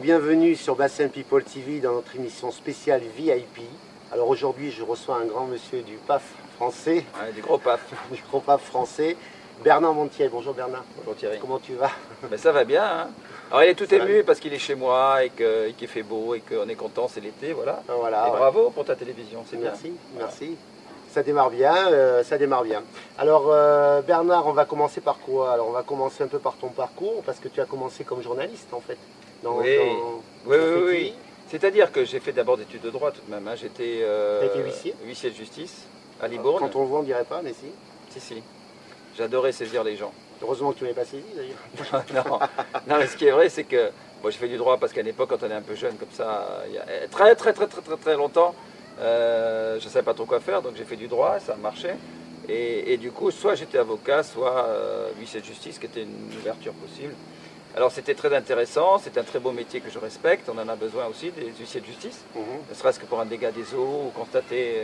bienvenue sur Bassin People TV dans notre émission spéciale VIP. Alors aujourd'hui, je reçois un grand monsieur du PAF français. Ouais, du gros PAF. Du gros PAF français, Bernard Montiel. Bonjour Bernard. Bonjour Thierry. Comment tu vas? Ben, ça va bien. Hein. Alors il est tout Ça ému parce qu'il est chez moi et qu'il fait beau et qu'on est content, c'est l'été, voilà. Voilà, Et ouais. bravo pour ta télévision, c'est bien. Merci, Voilà. merci. Ça démarre bien, ça démarre bien. Alors Bernard, on va commencer par quoi? Alors on va commencer un peu par ton parcours, parce que tu as commencé comme journaliste en fait. Oui. Oui. C'est-à-dire que j'ai fait d'abord des études de droit tout de même. Hein. J'étais T'as été huissier? Huissier de justice à Libourne. Quand on le voit, on dirait pas, mais si. Si. J'adorais saisir les gens. Heureusement que tu ne l'as pas saisi d'ailleurs. non, mais ce qui est vrai, c'est que moi je fais du droit parce qu'à l'époque, quand on est un peu jeune comme ça, il y a très longtemps, je ne savais pas trop quoi faire, donc j'ai fait du droit, ça marchait. Et du coup, soit j'étais avocat, soit huissier de justice, qui était une ouverture possible. Alors c'était très intéressant, c'est un très beau métier que je respecte, on en a besoin aussi, des huissiers de justice, ne serait-ce que pour un dégât des eaux ou constater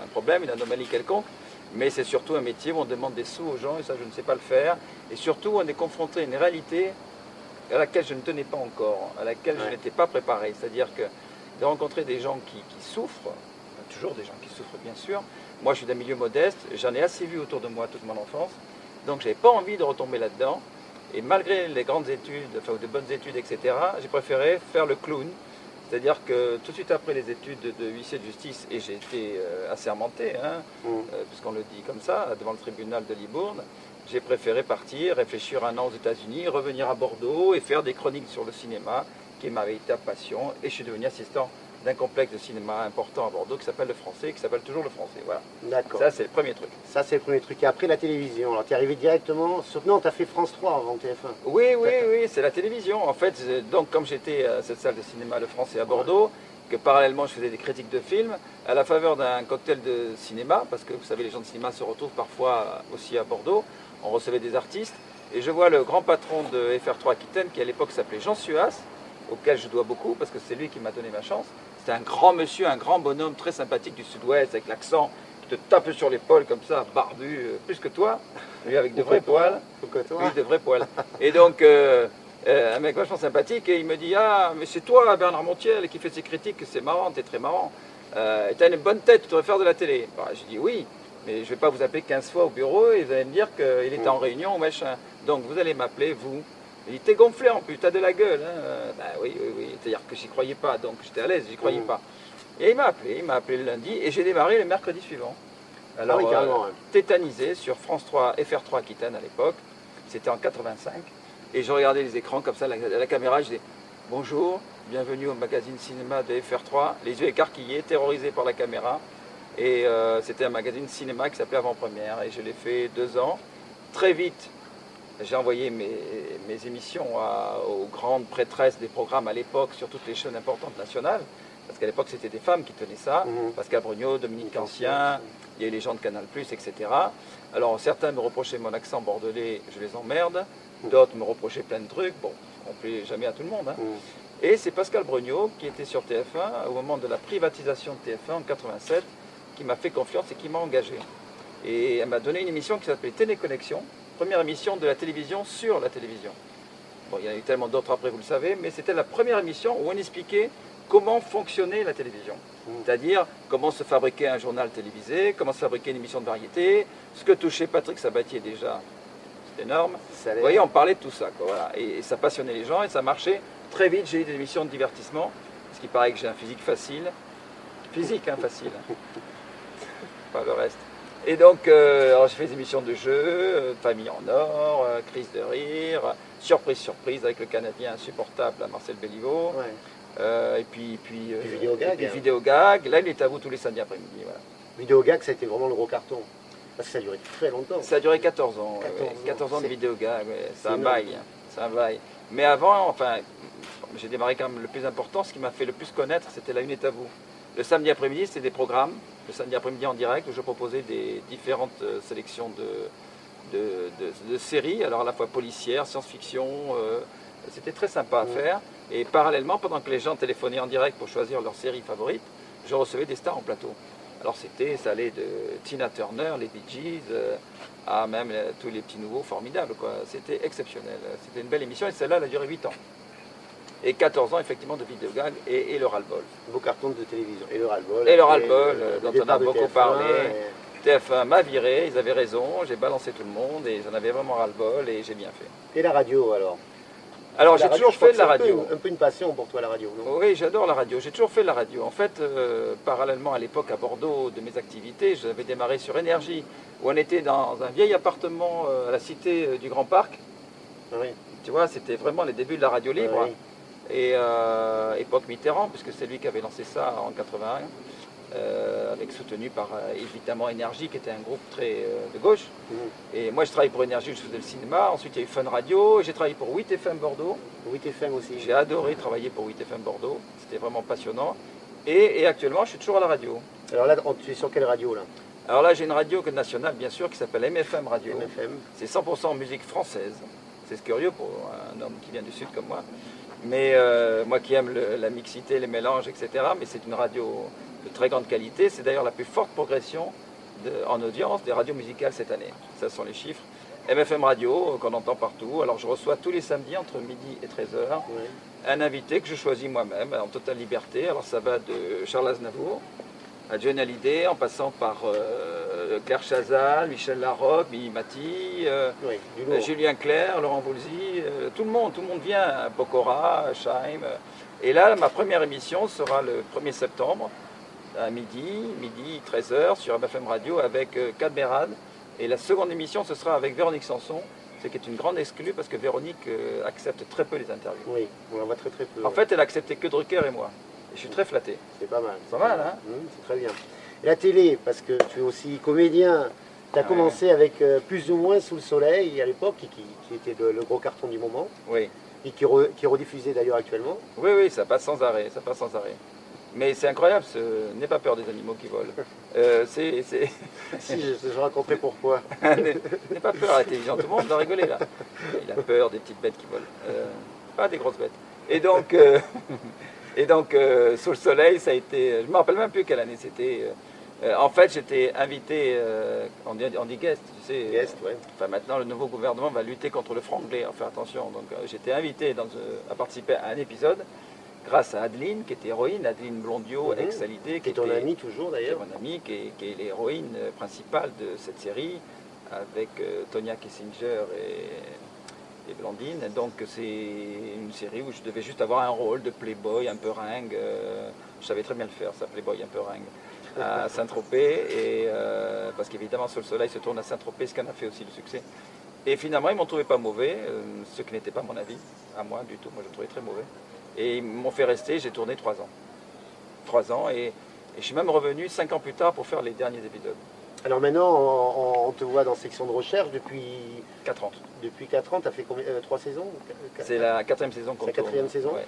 un problème, une anomalie quelconque. Mais c'est surtout un métier où on demande des sous aux gens, et ça je ne sais pas le faire. Et surtout on est confronté à une réalité à laquelle je ne tenais pas encore, à laquelle je n'étais pas préparé. C'est-à-dire que de rencontrer des gens qui souffrent, toujours des gens qui souffrent bien sûr. Moi je suis d'un milieu modeste, j'en ai assez vu autour de moi toute mon enfance, donc je n'avais pas envie de retomber là-dedans. Et malgré les grandes études, enfin de bonnes études, etc., j'ai préféré faire le clown. C'est-à-dire que tout de suite après les études de huissier de justice, et j'ai été assermenté, hein, puisqu'on le dit comme ça, devant le tribunal de Libourne, j'ai préféré partir, réfléchir un an aux États-Unis, revenir à Bordeaux et faire des chroniques sur le cinéma, qui est ma véritable passion. Et je suis devenu assistant d'un complexe de cinéma important à Bordeaux qui s'appelle le Français, qui s'appelle toujours le Français. Voilà. D'accord. Ça, c'est le premier truc. Ça, c'est le premier truc. Et après, la télévision. Alors, tu es arrivé directement sur... Non, tu as fait France 3 avant TF1. Oui, c'est la télévision. En fait, donc, comme j'étais à cette salle de cinéma Le Français à Bordeaux, que parallèlement, je faisais des critiques de films, à la faveur d'un cocktail de cinéma, parce que vous savez, les gens de cinéma se retrouvent parfois aussi à Bordeaux, on recevait des artistes, et je vois le grand patron de FR3 Aquitaine, qui à l'époque s'appelait Jean Suas, auquel je dois beaucoup, parce que c'est lui qui m'a donné ma chance. C'était un grand monsieur, un grand bonhomme très sympathique du sud-ouest, avec l'accent, qui te tape sur l'épaule comme ça, barbu, plus que toi, lui avec de vrais poils. Lui, de vrais poils. Et donc, un mec vachement sympathique, et il me dit, ah, mais c'est toi, Bernard Montiel, qui fait ces critiques, c'est marrant, t'es très marrant. T'as une bonne tête, tu devrais faire de la télé. Bah, j'ai dit oui, mais je ne vais pas vous appeler 15 fois au bureau, et vous allez me dire qu'il était en réunion ou machin. Donc, vous allez m'appeler, vous. Il dit, t'es gonflé en plus, t'as de la gueule. Hein. Ben oui. C'est-à-dire que j'y croyais pas, donc j'étais à l'aise, j'y croyais pas. Et il m'a appelé le lundi, et j'ai démarré le mercredi suivant. Alors, tétanisé sur France 3, FR3 Aquitaine à l'époque, c'était en 85, et je regardais les écrans comme ça, la caméra, je disais, bonjour, bienvenue au magazine cinéma de FR3, les yeux écarquillés, terrorisés par la caméra, et c'était un magazine cinéma qui s'appelait Avant-Première, et je l'ai fait 2 ans. Très vite, j'ai envoyé mes émissions aux grandes prêtresses des programmes à l'époque sur toutes les chaînes importantes nationales, parce qu'à l'époque c'était des femmes qui tenaient ça, Pascal Brugnot, Dominique Ancien, il y a eu les gens de Canal+, etc. Alors certains me reprochaient mon accent bordelais, je les emmerde, d'autres me reprochaient plein de trucs, bon, on ne plaît jamais à tout le monde. Hein. Et c'est Pascal Brugnot qui était sur TF1 au moment de la privatisation de TF1 en 87, qui m'a fait confiance et qui m'a engagé. Et elle m'a donné une émission qui s'appelait Téléconnexion, première émission de la télévision sur la télévision. Bon, il y en a eu tellement d'autres après, vous le savez, mais c'était la première émission où on expliquait comment fonctionnait la télévision. C'est-à-dire comment se fabriquait un journal télévisé, comment se fabriquait une émission de variété, ce que touchait Patrick Sabatier déjà, c'est énorme. Vous voyez, on parlait de tout ça, quoi, voilà. Et ça passionnait les gens et ça marchait. Très vite, j'ai eu des émissions de divertissement, parce qu'il paraît que j'ai un physique facile. Physique, hein, facile. Pas le reste. Et donc, alors j'ai fait des émissions de jeux, Famille en or, Crise de rire, Surprise, avec le Canadien insupportable à Marcel Béliveau. Et puis Vidéo Gag. Là, il est à vous tous les samedis après-midi. Voilà. Vidéo Gag, ça a été vraiment le gros carton. Parce que ça a duré très longtemps. Ça a duré 14 ans. 14 ans de Vidéo Gag, c'est un bail. C'est un bail. Mais avant, enfin, j'ai démarré quand même le plus important, ce qui m'a fait le plus connaître, c'était La Une est à vous. Le samedi après-midi, c'était des programmes. Le samedi après-midi en direct, où je proposais des différentes sélections de séries, alors à la fois policières, science-fiction. C'était très sympa à faire. Et parallèlement, pendant que les gens téléphonaient en direct pour choisir leur série favorite, je recevais des stars en plateau. Alors ça allait de Tina Turner, les Bee Gees, à même tous les petits nouveaux formidables, quoi. C'était exceptionnel. C'était une belle émission et celle-là, elle a duré 8 ans. Et 14 ans, effectivement, de vidéogag et le ras-le-bol. Beau carton de télévision. Et le ras-le-bol. Et le ras-le-bol, dont on a beaucoup TF1, parlé. TF1 m'a viré, ils avaient raison, j'ai balancé tout le monde et j'en avais vraiment ras-le-bol et j'ai bien fait. Et la radio alors? Alors j'ai toujours fait de la radio. Un peu une passion pour toi la radio, non? Oui, j'adore la radio, j'ai toujours fait de la radio. En fait, parallèlement à l'époque à Bordeaux de mes activités, j'avais démarré sur Énergie, où on était dans un vieil appartement à la cité du Grand Parc. Oui. Tu vois, c'était vraiment les débuts de la radio libre. Oui. Et époque Mitterrand, puisque c'est lui qui avait lancé ça en 81. Avec soutenu par évidemment Énergie, qui était un groupe très de gauche. Et moi je travaillais pour Énergie, je faisais le cinéma. Ensuite il y a eu Fun Radio, j'ai travaillé pour 8FM Bordeaux. 8FM aussi. J'ai adoré travailler pour 8FM Bordeaux, c'était vraiment passionnant. Et actuellement je suis toujours à la radio. Alors là, tu es sur quelle radio là? Alors là j'ai une radio nationale bien sûr qui s'appelle MFM Radio. MFM. C'est 100% musique française. C'est curieux pour un homme qui vient du Sud comme moi. Mais moi qui aime la mixité, les mélanges, etc. Mais c'est une radio de très grande qualité. C'est d'ailleurs la plus forte progression en audience des radios musicales cette année. Ça sont les chiffres. MFM Radio, qu'on entend partout. Alors je reçois tous les samedis entre midi et 13h un invité que je choisis moi-même en totale liberté. Alors ça va de Charles Aznavour à Johnny Hallyday, en passant par Claire Chazal, Michel Larocque, Mimi Mati, Julien Clerc, Laurent Voulzy, tout le monde vient, Pokora, Scheim. Et là, ma première émission sera le 1er septembre, à midi 13h, sur MFM Radio avec Kat Berad. Et la seconde émission, ce sera avec Véronique Sanson, ce qui est une grande exclue parce que Véronique accepte très peu les interviews. Oui, on en voit très peu. En fait, elle acceptait que Drucker et moi. Et je suis très flatté. C'est pas mal. C'est pas mal, hein? C'est très bien. Et la télé, parce que tu es aussi comédien, tu as commencé avec plus ou moins Sous le soleil à l'époque, qui était le gros carton du moment. Oui. Et qui est rediffusé d'ailleurs actuellement. Oui, ça passe sans arrêt, Mais c'est incroyable, n'aie pas peur des animaux qui volent. Si, je raconterai pourquoi. N'aie pas peur à la télévision, tout le monde va rigoler là. Il a peur des petites bêtes qui volent, pas des grosses bêtes. Et donc, Sous le soleil, ça a été, je ne me rappelle même plus quelle année c'était. En fait, j'étais invité, on dit guest, tu sais. Guest, ouais. Enfin, maintenant, le nouveau gouvernement va lutter contre le franglais, hein, faire attention. Donc, j'étais invité à participer à un épisode grâce à Adeline, qui était héroïne, Adeline Blondiot, ex-Hallyday. Qui est ton amie toujours d'ailleurs. Mon amie, qui est l'héroïne principale de cette série, avec Tonya Kessinger et Blandine. Donc, c'est une série où je devais juste avoir un rôle de playboy un peu ringue. Je savais très bien le faire, ça, playboy un peu ringue. À Saint-Tropez, parce qu'évidemment Sous le soleil se tourne à Saint-Tropez, ce qui en a fait aussi le succès. Et finalement ils m'ont trouvé pas mauvais, ce qui n'était pas mon avis, à moi du tout, moi je le trouvais très mauvais. Et ils m'ont fait rester, j'ai tourné 3 ans. 3 ans, et je suis même revenu 5 ans plus tard pour faire les derniers épisodes. Alors maintenant, on te voit dans section de recherche depuis 4 ans. Depuis 4 ans, tu as fait combien, 3 saisons? C'est la 4e saison qu'on tourne. C'est la 4e saison, ouais.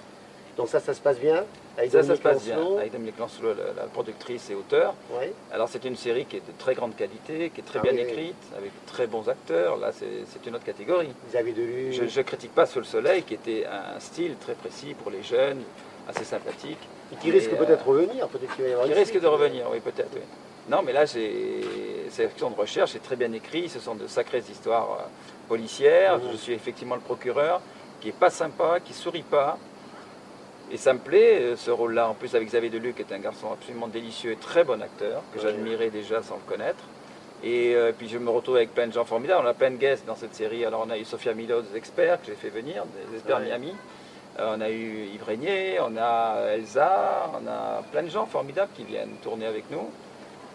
Donc ça se passe bien avec ça se passe bien, avec Dominique Lancelot, la productrice et auteur. Ouais. Alors c'est une série qui est de très grande qualité, qui est très bien écrite, avec de très bons acteurs. Là c'est une autre catégorie. Xavier Deluxe. Je ne critique pas Sous le soleil, qui était un style très précis pour les jeunes, assez sympathique. Et qui risque peut-être de revenir, peut-être qu'il va y avoir. Qui risque de revenir, oui peut-être. Oui. Non mais là section de recherche, c'est très bien écrit, ce sont de sacrées histoires policières. Je suis effectivement le procureur, qui n'est pas sympa, qui ne sourit pas. Et ça me plaît, ce rôle-là, en plus avec Xavier Deluxe, qui est un garçon absolument délicieux et très bon acteur, que j'admirais déjà sans le connaître. Et puis je me retrouve avec plein de gens formidables. On a plein de guests dans cette série. Alors on a eu Sophia Milo, des experts que j'ai fait venir, des experts Miami. On a eu Yves Régnier, on a Elsa, on a plein de gens formidables qui viennent tourner avec nous.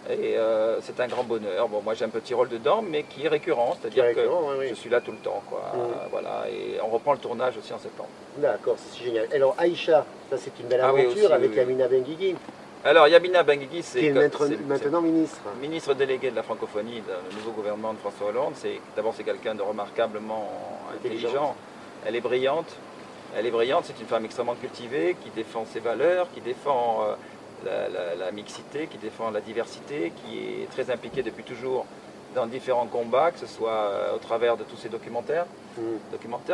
Et c'est un grand bonheur. Bon, moi j'ai un petit rôle dedans, mais qui est récurrent, c'est-à-dire que je suis là tout le temps, quoi. Voilà. Et on reprend le tournage aussi en septembre. D'accord, c'est génial. Alors Aïcha, ça c'est une belle aventure aussi, avec Yamina Benguigui. Alors Yamina Benguigui, c'est maintenant ministre. Ministre délégué de la francophonie dans le nouveau gouvernement de François Hollande. D'abord c'est quelqu'un de remarquablement intelligent. Elle est brillante. C'est une femme extrêmement cultivée, qui défend ses valeurs, qui défend la mixité, qui défend la diversité, qui est très impliquée depuis toujours dans différents combats, que ce soit au travers de tous ces documentaires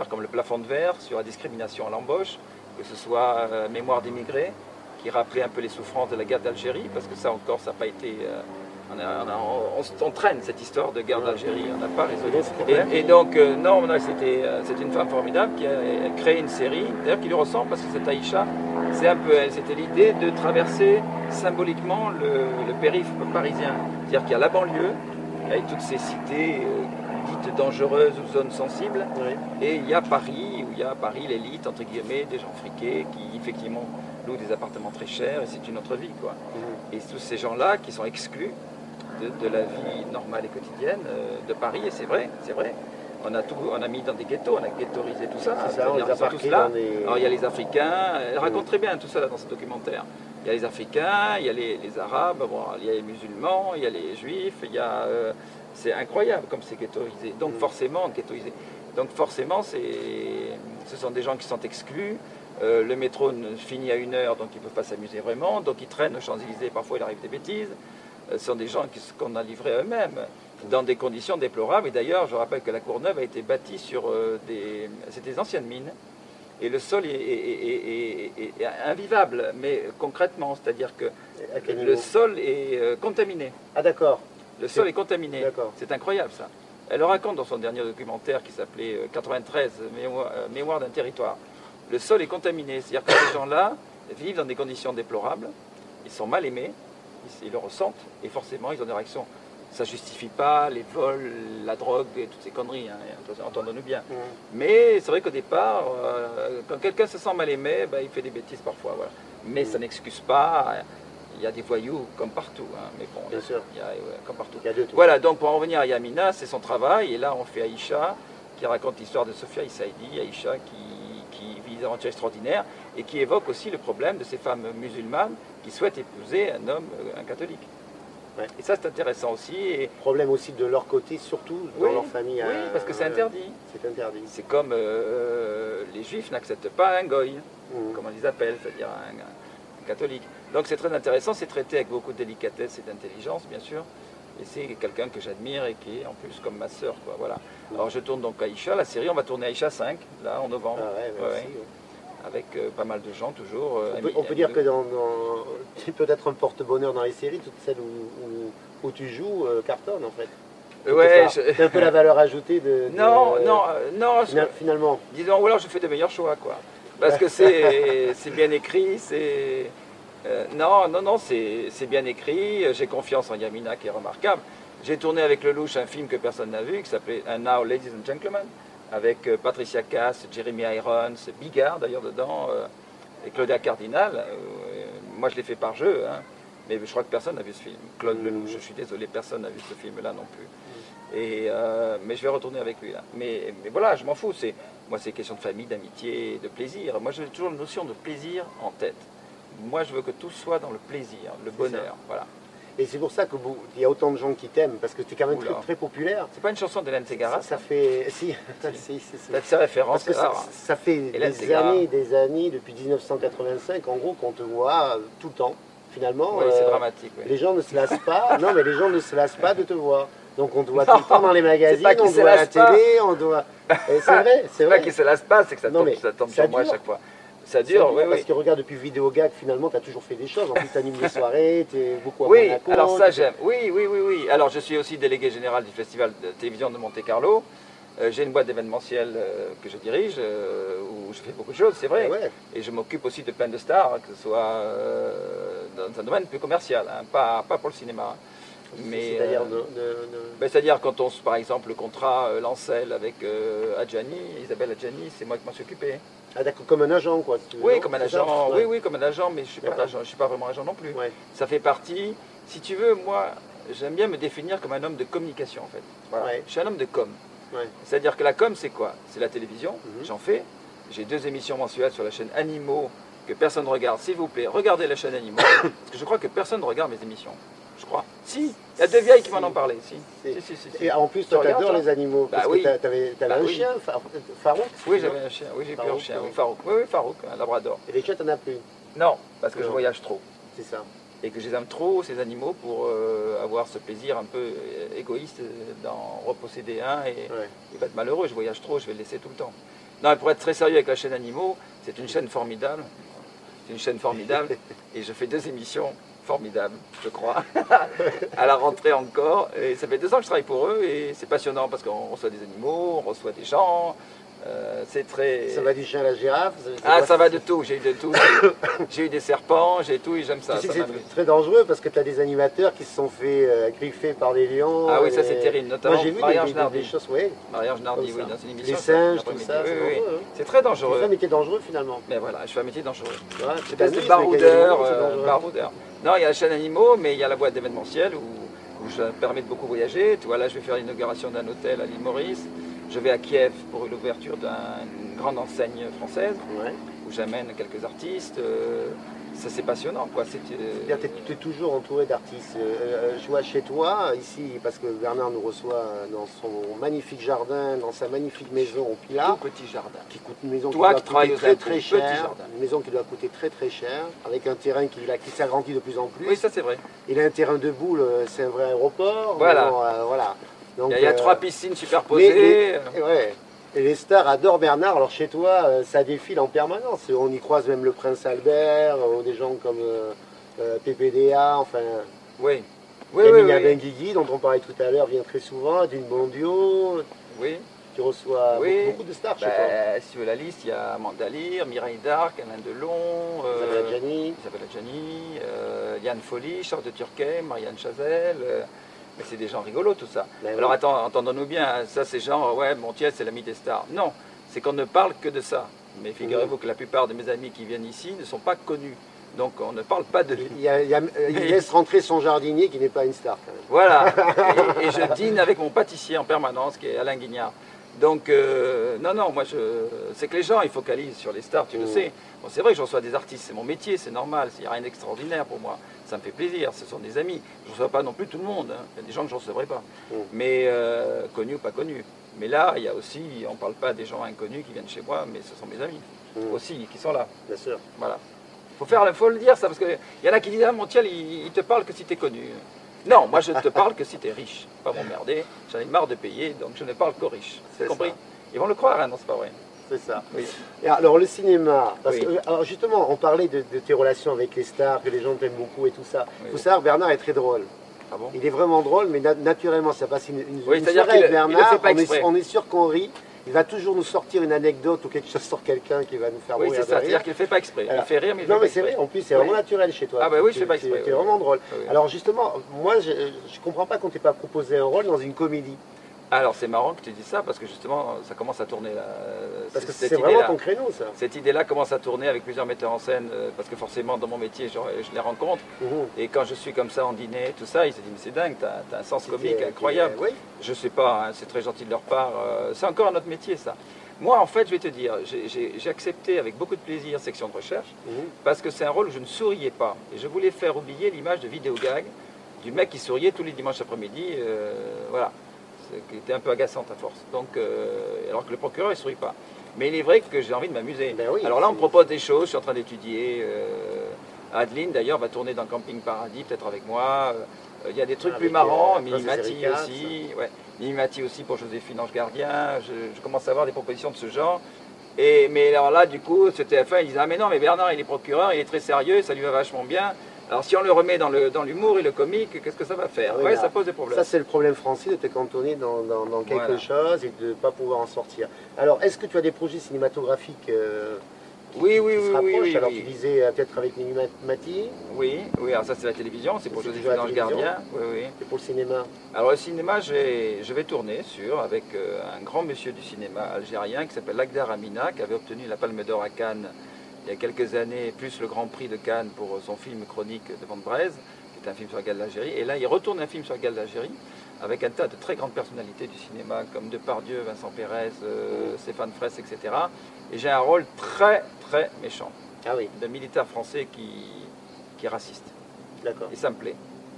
comme Le plafond de verre sur la discrimination à l'embauche, que ce soit Mémoire d'immigrés, qui rappelait un peu les souffrances de la guerre d'Algérie, parce que ça encore, ça n'a pas été On traîne cette histoire de guerre d'Algérie, on n'a pas résolu ce problème. Et donc, non, c'était une femme formidable qui a créé une série, d'ailleurs qui lui ressemble parce que cette Aïcha, c'est un peu elle, c'était l'idée de traverser symboliquement le périph' parisien. C'est-à-dire qu'il y a la banlieue, avec toutes ces cités dites dangereuses ou zones sensibles, Oui. et il y a Paris, où il y a Paris, l'élite, entre guillemets, des gens friqués qui effectivement louent des appartements très chers, et c'est une autre vie, quoi. Et tous ces gens-là qui sont exclus de la vie normale et quotidienne de Paris, et c'est vrai, c'est vrai. On a mis dans des ghettos, on a ghettoisé tout ça. C'est ça, on les a ils sont tous parqués là. dans des... Alors il y a les Africains, elle raconte très bien tout ça là, dans ce documentaire. Il y a les Africains, il y a les Arabes, bon, il y a les musulmans, il y a les Juifs, il y a... c'est incroyable comme c'est ghettoisé. Donc forcément, ghettoisé. Donc forcément, ce sont des gens qui sont exclus. Le métro finit à 1h, donc ils ne peuvent pas s'amuser vraiment. Donc ils traînent aux Champs-Élysées, parfois il arrive des bêtises. Ce sont des gens qu'on a livrés à eux-mêmes, dans des conditions déplorables. Et d'ailleurs, je rappelle que la Courneuve a été bâtie sur c'est des anciennes mines. Et le sol est invivable, mais concrètement, c'est-à-dire que le sol est contaminé. Ah d'accord. Le sol est contaminé. C'est incroyable ça. Elle le raconte dans son dernier documentaire qui s'appelait 93, Mémoire d'un territoire. Le sol est contaminé, c'est-à-dire que ces gens-là vivent dans des conditions déplorables, ils sont mal aimés, ils le ressentent, et forcément ils ont des réactions. Ça ne justifie pas les vols, la drogue et toutes ces conneries, hein, entendons-nous bien. Mais c'est vrai qu'au départ, quand quelqu'un se sent mal aimé, il fait des bêtises parfois. Voilà. Mais ça n'excuse pas. Il y a des voyous comme partout, hein, mais bon, bien sûr. Comme partout. Il y a de tout. Voilà, donc pour en revenir à Yamina, c'est son travail, et là on fait Aïcha, qui raconte l'histoire de Sophia Issaidi, Aïcha qui vit des aventures extraordinaires, et qui évoque aussi le problème de ces femmes musulmanes qui souhaitent épouser un homme, un catholique. Ouais. Et ça c'est intéressant aussi. Et... Problème aussi de leur côté, surtout dans leur famille. Oui, parce que c'est interdit. C'est interdit. C'est comme les juifs n'acceptent pas un goy, comme on les appelle, c'est-à-dire un catholique. Donc c'est très intéressant, c'est traité avec beaucoup de délicatesse et d'intelligence, bien sûr. Et c'est quelqu'un que j'admire et qui est en plus comme ma sœur, quoi. Voilà. Alors je tourne donc Aïcha, la série, on va tourner Aïcha 5, là, en novembre. Ah ouais, merci. Avec pas mal de gens, toujours. On peut dire que tu es peut-être un porte-bonheur dans les séries, toutes celles où tu joues cartonnent, en fait. Ouais, c'est un peu la valeur ajoutée de... Non. Finalement. Disons, ou alors je fais de meilleurs choix, quoi. Parce que c'est bien écrit, c'est... non, c'est bien écrit. J'ai confiance en Yamina qui est remarquable. J'ai tourné avec Lelouch un film que personne n'a vu qui s'appelait And Now, Ladies and Gentlemen, avec Patricia Cass, Jeremy Irons, Bigard d'ailleurs dedans, et Claudia Cardinal. Moi je l'ai fait par jeu, hein, mais je crois que personne n'a vu ce film. Claude Lelouch, je suis désolé, personne n'a vu ce film-là non plus. Mais je vais retourner avec lui là. Mais voilà, je m'en fous. Moi c'est question de famille, d'amitié, de plaisir. Moi j'ai toujours la notion de plaisir en tête. Moi, je veux que tout soit dans le plaisir, le bonheur, voilà. Et c'est pour ça qu'il y a autant de gens qui t'aiment, parce que tu es quand même très populaire. C'est pas une chanson d'Hélène Ségara, ça fait... Si, c'est sa référence. Parce que ça fait des années, depuis 1985, en gros, qu'on te voit tout le temps, finalement. Oui, c'est dramatique. Oui. Les gens ne se lassent pas, non, mais les gens ne se lassent pas de te voir. Donc on te voit tout le temps dans les magazines, on te voit à la télé, on doit... C'est vrai, c'est vrai. Pas qu'ils se lassent pas, c'est que ça tombe sur moi à chaque fois. Ça dure, oui. Parce que regarde, depuis Vidéogag, finalement, tu as toujours fait des choses. En plus, tu animes des soirées, tu es beaucoup à Monaco. Oui, alors ça, j'aime. Oui. Alors, je suis aussi délégué général du Festival de télévision de Monte-Carlo. J'ai une boîte d'événementiel que je dirige, où je fais beaucoup de choses, c'est vrai. Ouais. Et je m'occupe aussi de plein de stars, que ce soit dans un domaine plus commercial, hein, pas pour le cinéma. C'est-à-dire quand on, par exemple, le contrat Lancel avec Adjani, Isabelle Adjani, c'est moi qui m'en suis occupé. Ah d'accord, comme un agent quoi. Oui, comme un agent. Oui, comme un agent, mais je ne suis pas vraiment agent non plus. Ouais. Ça fait partie. Si tu veux, moi, j'aime bien me définir comme un homme de communication en fait. Voilà. Ouais. Je suis un homme de com. Ouais. C'est-à-dire que la com, c'est quoi? C'est la télévision. J'en fais. J'ai 2 émissions mensuelles sur la chaîne Animaux que personne ne regarde. S'il vous plaît, regardez la chaîne Animaux, parce que je crois que personne ne regarde mes émissions. Je crois. Si, il y a 2 vieilles qui m'en ont parlé. Si. Et en plus, toi, tu adores les animaux. Parce que tu avais un chien, Farouk. Oui, j'avais un chien. Oui, j'ai plus un chien. Oui, Farouk. Oui, Farouk, un labrador. Et les chiens, tu n'en as plus? Non, parce que je voyage trop. C'est ça. Et que je les aime trop, ces animaux, pour avoir ce plaisir un peu égoïste d'en reposséder un et il va être malheureux. Je voyage trop, je vais le laisser tout le temps. Non, pour être très sérieux avec la chaîne Animaux, c'est une chaîne formidable. une chaîne formidable et je fais 2 émissions formidables, je crois, à la rentrée encore. Et ça fait 2 ans que je travaille pour eux et c'est passionnant parce qu'on reçoit des animaux, on reçoit des gens. C'est très... Ça va du chien à la girafe? Ah, ça va de tout, j'ai eu de tout. J'ai eu des serpents, j'ai tout et j'aime ça. Tu sais que c'est très dangereux parce que tu as des animateurs qui se sont fait griffer par des lions. Ah oui, ça c'est terrible, notamment Moi j'ai vu des choses, oui. Mariage Nardi, oui, dans une émission. Les singes, tout ça, c'est oui, dangereux. c'est très dangereux. C'est un métier dangereux finalement. Mais voilà, je fais un métier dangereux. Ouais, C'est pas de baroudeur, baroudeur. Non, il y a la chaîne animaux, mais il y a la boîte d'événementiel où je permets de beaucoup voyager. Tu vois, là je vais faire l'inauguration d'un hôtel à l'île Maurice. Je vais à Kiev pour l'ouverture d'une grande enseigne française, où j'amène quelques artistes. Ça c'est passionnant, quoi. Tu es toujours entouré d'artistes. Je vois chez toi, ici, parce que Bernard nous reçoit dans son magnifique jardin, dans sa magnifique maison au Pilat. Tout petit jardin. Qui coûte une maison Toi qui doit coûter très cher. Une maison qui doit coûter très cher, avec un terrain qui s'agrandit de plus en plus. Oui, ça c'est vrai. Il a un terrain de boule, c'est un vrai aéroport. Voilà. Bon, voilà. Donc, il y a 3 piscines superposées. Et les stars adorent Bernard. Alors chez toi, ça défile en permanence. On y croise même le prince Albert, ou des gens comme PPDA, enfin. Oui. Emilia Benguigui, dont on parlait tout à l'heure, vient très souvent, d'une Bondio. Oui. Tu reçois beaucoup de stars chez toi. Si tu veux la liste, il y a Amanda Lear, Mireille Darc, Alain Delon, Isabelle Adjani, Yann Folly, Charles de Turquet, Marianne Chazelle. Mais c'est des gens rigolos tout ça. Alors attends, entendons-nous bien, ça c'est genre, ouais, Montiel c'est l'ami des stars. Non, c'est qu'on ne parle que de ça. Mais figurez-vous que la plupart de mes amis qui viennent ici ne sont pas connus. Donc on ne parle pas de lui. Il laisse rentrer son jardinier qui n'est pas une star quand même. Voilà, et je dîne avec mon pâtissier en permanence qui est Alain Guignard. Donc, non, moi, c'est que les gens, ils focalisent sur les stars, tu le sais. Bon, c'est vrai que je reçois des artistes, c'est mon métier, c'est normal, il n'y a rien d'extraordinaire pour moi. Ça me fait plaisir, ce sont des amis. Je ne reçois pas non plus tout le monde, hein. Il y a des gens que je ne recevrai pas. Mais connus ou pas connus. Mais là, il y a aussi, on ne parle pas des gens inconnus qui viennent chez moi, mais ce sont mes amis aussi, qui sont là. Bien sûr. Voilà. Faut le dire ça, parce qu'il y en a qui disent, ah, Montiel, il te parle que si tu es connu. Non, moi je ne te parle que si tu es riche. Pas m'emmerder, j'en ai marre de payer, donc je ne parle qu'aux riches. C'est compris ça. Ils vont le croire, hein, non, c'est pas vrai. C'est ça. Oui. Et alors le cinéma, parce que alors justement, on parlait de tes relations avec les stars, que les gens t'aiment beaucoup et tout ça. Il faut savoir, Bernard est très drôle. Ah bon? Il est vraiment drôle, mais naturellement, ça passe une soirée avec Bernard, on est sûr qu'on rit. Il va toujours nous sortir une anecdote ou quelque chose sur quelqu'un qui va nous faire rire. Oui, c'est ça, c'est-à-dire qu'il ne fait pas exprès. Il fait rire, mais il non, mais c'est vrai, en plus, c'est vraiment naturel chez toi. Ah, bah oui, je ne fais pas exprès. C'est vraiment drôle. Alors, justement, moi, je ne comprends pas qu'on ne t'ait pas proposé un rôle dans une comédie. Alors, c'est marrant que tu dis ça, parce que justement, ça commence à tourner là. Parce que c'est vraiment ton créneau, ça. Cette idée-là commence à tourner avec plusieurs metteurs en scène, parce que forcément, dans mon métier, je les rencontre. Et quand je suis comme ça en dîner, tout ça, ils se disent, mais c'est dingue, t'as un sens comique incroyable. Je ne sais pas, hein, c'est très gentil de leur part. C'est encore un autre métier, ça. Moi, en fait, je vais te dire, j'ai accepté avec beaucoup de plaisir Section de recherche, parce que c'est un rôle où je ne souriais pas. Et je voulais faire oublier l'image de vidéogag du mec qui souriait tous les dimanches après-midi, voilà, qui était un peu agaçante à force. Donc, alors que le procureur, il ne sourit pas. Mais il est vrai que j'ai envie de m'amuser. Ben oui, alors là, on me propose des choses, je suis en train d'étudier. Adeline, d'ailleurs, va tourner dans Camping Paradis, peut-être avec moi. Il y a des trucs plus marrants, Mimimati aussi. Ouais. Mimimati aussi pour Joséphine Ange Gardien. Je commence à avoir des propositions de ce genre. Mais alors là, du coup, ce TF1, ils disent, ah mais non, mais Bernard, il est procureur, il est très sérieux, ça lui va vachement bien. Alors si on le remet dans l'humour et le comique, qu'est-ce que ça va faire? Ouais, ça pose des problèmes. Ça, c'est le problème français, de te cantonner dans quelque chose et de ne pas pouvoir en sortir. Alors, est-ce que tu as des projets cinématographiques oui. Alors tu disais peut-être avec Mimimati. Oui, alors ça c'est la télévision, c'est pour Joséphine Ange Gardien. Oui. C'est pour le cinéma. Alors le cinéma, je vais tourner avec un grand monsieur du cinéma algérien qui s'appelle Lagdar Amina, qui avait obtenu la Palme d'Or à Cannes il y a quelques années, plus le Grand Prix de Cannes pour son film Chronique de Vente Braise, qui est un film sur la guerre d'Algérie. Et là, il retourne un film sur la guerre d'Algérie avec un tas de très grandes personnalités du cinéma, comme Depardieu, Vincent Pérez, Stéphane Fraisse, etc. Et j'ai un rôle très, très méchant. Ah oui. D'un militaire français qui est raciste. D'accord. Et ça me plaît.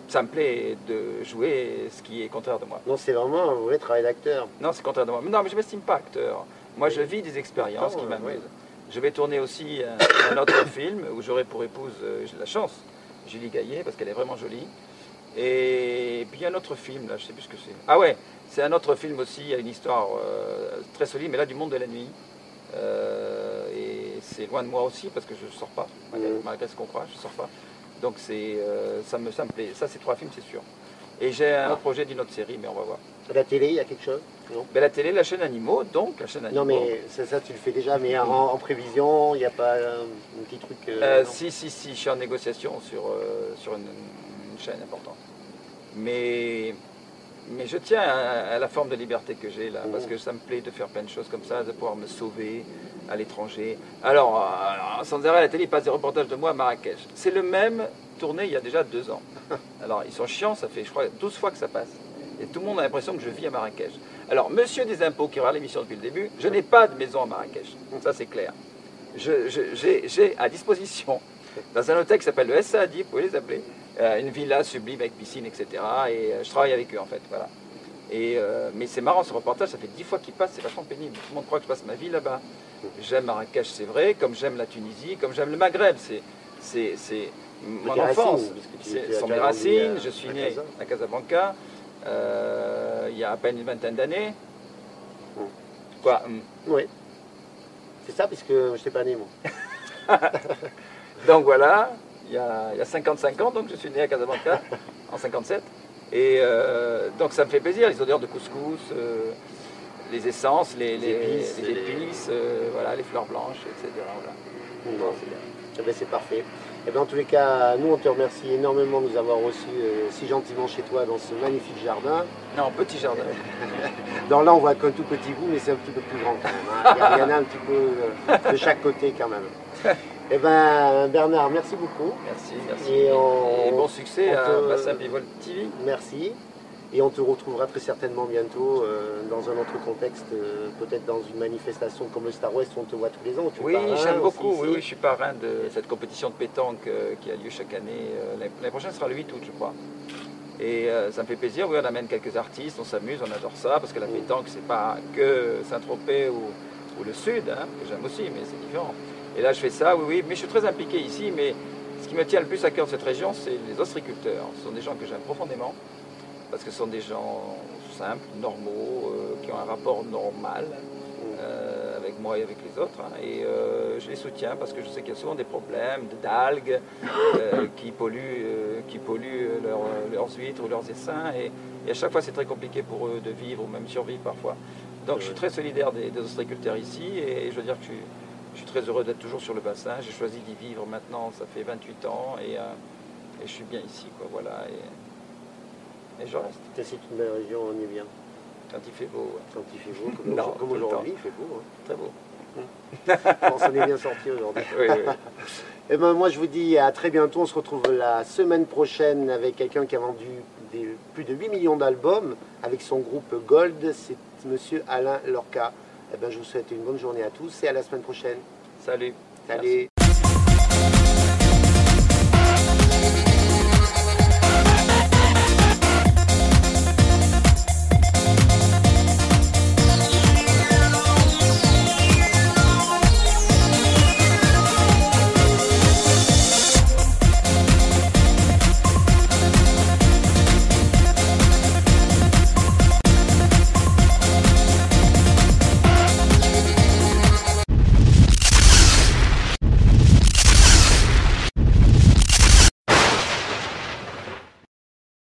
Ça me plaît de jouer ce qui est contraire de moi. Non, c'est vraiment un vrai travail d'acteur. Non, c'est contraire de moi. Non, mais je ne m'estime pas acteur. Moi, je vis des expériences qui m'amusent. Je vais tourner aussi un autre film où j'aurai pour épouse, j'ai la chance, Julie Gaillet, parce qu'elle est vraiment jolie. Et puis il y a un autre film, là, je ne sais plus ce que c'est. Ah ouais, c'est un autre film aussi, il y a une histoire très solide, mais là du monde de la nuit. Et c'est loin de moi aussi parce que je ne sors pas, malgré ce qu'on croit, je ne sors pas. Donc ça me plaît. Ça, c'est 3 films, c'est sûr. Et j'ai un autre projet d'une autre série, mais on va voir. La télé, il y a quelque chose? Non, Ben, la télé, la chaîne Animaux, donc la chaîne Animaux. non mais ça tu le fais déjà, mais en prévision, il n'y a pas un petit truc... Si, je suis en négociation sur une chaîne importante. Mais je tiens à la forme de liberté que j'ai là, parce que ça me plaît de faire plein de choses comme ça, de pouvoir me sauver à l'étranger. Alors, sans arrêt, à la télé, il passe des reportages de moi à Marrakech. C'est le même tourné il y a déjà 2 ans. Alors, ils sont chiants, ça fait, je crois, 12 fois que ça passe. Et tout le monde a l'impression que je vis à Marrakech. Alors, monsieur des impôts qui regarde l'émission depuis le début, je n'ai pas de maison à Marrakech. Ça, c'est clair. J'ai à disposition, dans un hôtel qui s'appelle le Saadi, vous pouvez les appeler, une villa sublime avec piscine, etc. Et je travaille avec eux, en fait. Voilà. Mais c'est marrant, ce reportage, ça fait 10 fois qu'il passe, c'est vachement pénible. Tout le monde croit que je passe ma vie là-bas. J'aime Marrakech, c'est vrai, comme j'aime la Tunisie, comme j'aime le Maghreb. C'est mon enfance. Ce sont mes racines. Je suis né à Casablanca. Il y a à peine une vingtaine d'années. Quoi? Oui. C'est ça, puisque je ne t'ai pas né, moi. Donc voilà, il y a 55 ans, donc je suis né à Casablanca, en 57. Et donc ça me fait plaisir, les odeurs de couscous, les essences, les épices, voilà, les fleurs blanches, etc. Voilà. Bon. Eh bien, c'est parfait. Eh bien, en tous les cas, nous, on te remercie énormément de nous avoir reçus si gentiment chez toi dans ce magnifique jardin. Non, petit jardin. Donc là, on voit qu'un tout petit bout, mais c'est un petit peu plus grand quand même. Hein. Il y en a un petit peu de chaque côté quand même. Eh bien, Bernard, merci beaucoup. Merci. Et bon succès à Bassin Pivol TV. Merci. Et on te retrouvera très certainement bientôt dans un autre contexte, peut-être dans une manifestation comme le Star West où on te voit tous les ans. Oui, j'aime beaucoup. Oui, je suis parrain de cette compétition de pétanque qui a lieu chaque année. L'année prochaine sera le 8 août, je crois. Et ça me fait plaisir. Oui, on amène quelques artistes, on s'amuse, on adore ça, parce que la pétanque, c'est pas que Saint-Tropez ou le Sud, hein, que j'aime aussi, mais c'est différent. Et là, je fais ça, oui, mais je suis très impliqué ici. Mais ce qui me tient le plus à cœur de cette région, c'est les ostréiculteurs. Ce sont des gens que j'aime profondément. Parce que ce sont des gens simples, normaux, qui ont un rapport normal avec moi et avec les autres. Hein. Et je les soutiens parce que je sais qu'il y a souvent des problèmes d'algues qui polluent leurs huîtres ou leurs essaims. Et à chaque fois, c'est très compliqué pour eux de vivre ou même survivre parfois. Donc je suis très solidaire des ostréiculteurs ici et je veux dire que je suis très heureux d'être toujours sur le bassin. J'ai choisi d'y vivre maintenant, ça fait 28 ans et je suis bien ici, quoi, voilà. Et je reste. C'est une belle région, on est bien. Quand il fait beau. Ouais. Quand il fait beau, comme aujourd'hui, il fait beau. Hein. Très beau. On s'en est bien sorti aujourd'hui. Oui. Et ben moi je vous dis à très bientôt. On se retrouve la semaine prochaine avec quelqu'un qui a vendu plus de 8 millions d'albums avec son groupe Gold. C'est monsieur Alain Lorca. Et ben je vous souhaite une bonne journée à tous et à la semaine prochaine. Salut. Salut.